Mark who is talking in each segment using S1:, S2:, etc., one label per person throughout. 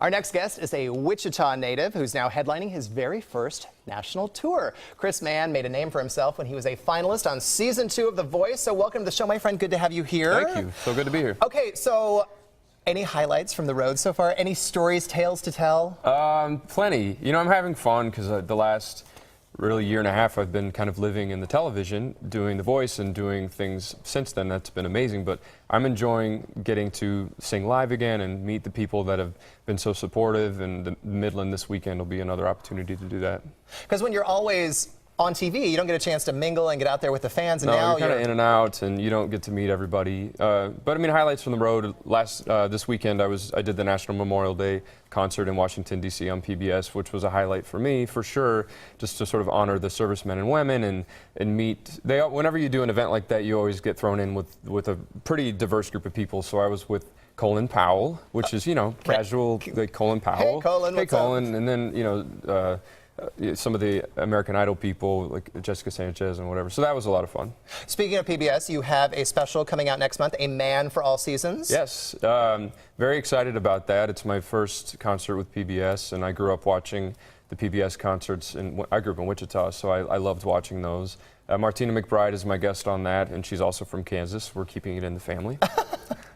S1: Our next guest is a Wichita native who's now headlining his very first national tour. Chris Mann made a name for himself when he was a finalist on season 2 of The Voice. So welcome to the show, my friend. Good to have you here.
S2: Thank you. So good to be here.
S1: Okay, so any highlights from the road so far? Any stories, tales to tell?
S2: Plenty. You know, I'm having fun because the last really year and a half I've been kind of living in the television, doing The Voice and doing things since then. That's been amazing, but I'm enjoying getting to sing live again and meet the people that have been so supportive, and the Midland this weekend will be another opportunity to do that.
S1: Because when you're always on TV, you don't get a chance to mingle and get out there with the fans. And
S2: no,
S1: now
S2: you're kind of in and out, and you don't get to meet everybody. But I mean, highlights from the road. This weekend, I did the National Memorial Day concert in Washington D.C. on PBS, which was a highlight for me, for sure, just to sort of honor the servicemen and women and meet. Whenever you do an event like that, you always get thrown in with a pretty diverse group of people. So I was with Colin Powell, which is, you know, casual, like Colin Powell.
S1: Hey, Colin, what's up?
S2: And then, you know, some of the American Idol people, like Jessica Sanchez and whatever. So that was a lot of fun.
S1: Speaking of PBS, you have a special coming out next month, A Man for All Seasons.
S2: Yes, very excited about that. It's my first concert with PBS, and I grew up watching the PBS concerts. I grew up in Wichita, so I loved watching those. Martina McBride is my guest on that, and she's also from Kansas. We're keeping it in the family,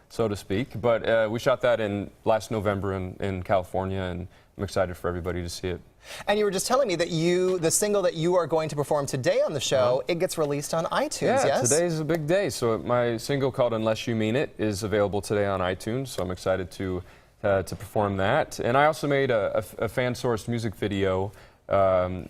S2: so to speak. But we shot that in last November in California, and I'm excited for everybody to see it.
S1: And you were just telling me that the single that you are going to perform today on the show, it gets released on iTunes,
S2: yes?
S1: Yeah,
S2: today's a big day. So my single called Unless You Mean It is available today on iTunes, so I'm excited to perform that. And I also made a fan-sourced music video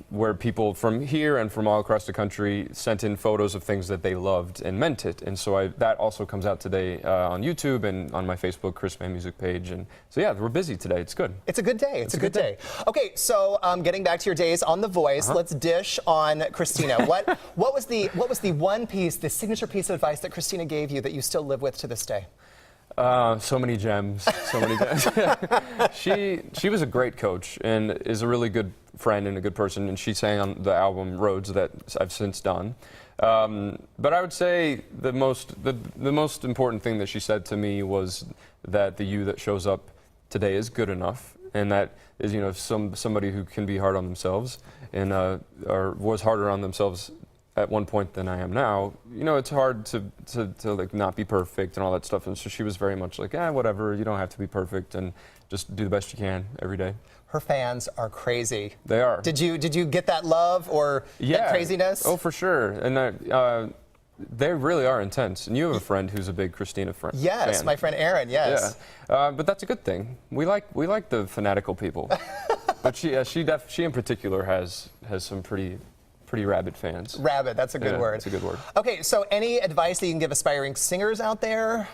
S2: where people from here and from all across the country sent in photos of things that they loved and meant it. And so that also comes out today on YouTube and on my Facebook Chris Mann music page. And so yeah, we're busy today. It's good.
S1: It's a good day. It's a good day. Okay, so getting back to your days on The Voice, let's dish on Christina. What was the one piece, the signature piece of advice that Christina gave you that you still live with to this day?
S2: So many gems, so many gems. She was a great coach and is a really good friend and a good person, and she sang on the album Roads that I've since done. But I would say the most important thing that she said to me was that the you that shows up today is good enough, and that is, you know, somebody who can be hard on themselves and or was harder on themselves at one point than I am now. You know, it's hard to like not be perfect and all that stuff. And so she was very much like, whatever, you don't have to be perfect, and just do the best you can every day.
S1: Her fans are crazy.
S2: They are.
S1: Did you get that love or that craziness?
S2: Oh, for sure. And they really are intense. And you have a friend who's a big Christina fan.
S1: Yes, my friend Aaron. Yes.
S2: Yeah. But that's a good thing. We like the fanatical people. But she in particular has some pretty rabid fans.
S1: Rabid, that's a good word.
S2: That's a good word.
S1: Okay, so any advice that you can give aspiring singers out there?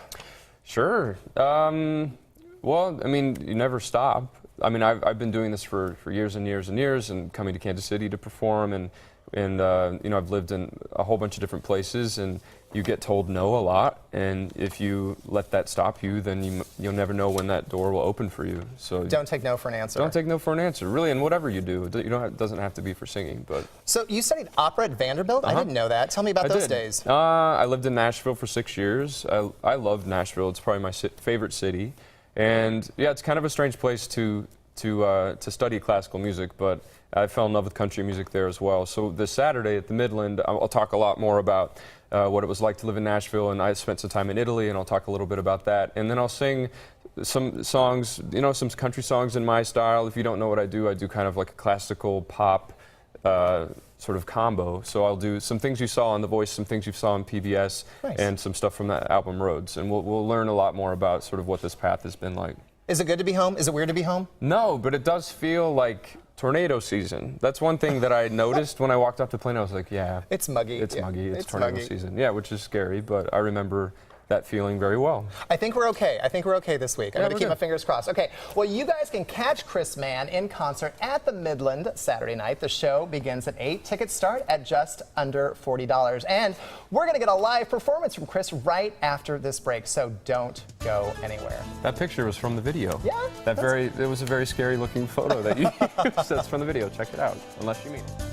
S1: Sure.
S2: Well, I mean, you never stop. I mean, I've been doing this for years and years and years, and coming to Kansas City to perform, and you know, I've lived in a whole bunch of different places, and you get told no a lot, and if you let that stop you, then you'll never know when that door will open for you. So
S1: don't take no for an answer.
S2: Don't take no for an answer, really, and whatever you do. It doesn't have to be for singing, but.
S1: So you studied opera at Vanderbilt? I didn't know that. Tell me about those days.
S2: I lived in Nashville for 6 years. I loved Nashville. It's probably my favorite city, and yeah, it's kind of a strange place to study classical music, but I fell in love with country music there as well. So this Saturday at the Midland, I'll talk a lot more about what it was like to live in Nashville, and I spent some time in Italy, and I'll talk a little bit about that. And then I'll sing some songs, you know, some country songs in my style. If you don't know what I do kind of like a classical pop sort of combo. So I'll do some things you saw on The Voice, some things you saw on PBS, and some stuff from that album Roads. And we'll learn a lot more about sort of what this path has been like.
S1: Is it good to be home? Is it weird to be home?
S2: No, but it does feel like tornado season. That's one thing that I noticed when I walked off the plane. I was like, yeah.
S1: It's muggy.
S2: It's muggy. It's tornado season. Yeah, which is scary, but I remember that feeling very well.
S1: I think we're okay. I think we're okay this week. I'm going to keep my fingers crossed. Okay, well, you guys can catch Chris Mann in concert at the Midland Saturday night. The show begins at 8. Tickets start at just under $40. And we're going to get a live performance from Chris right after this break, so don't go anywhere.
S2: That picture was from the video.
S1: Yeah?
S2: It was a very scary looking photo that you used. That's from the video. Check it out, Unless You Mean It.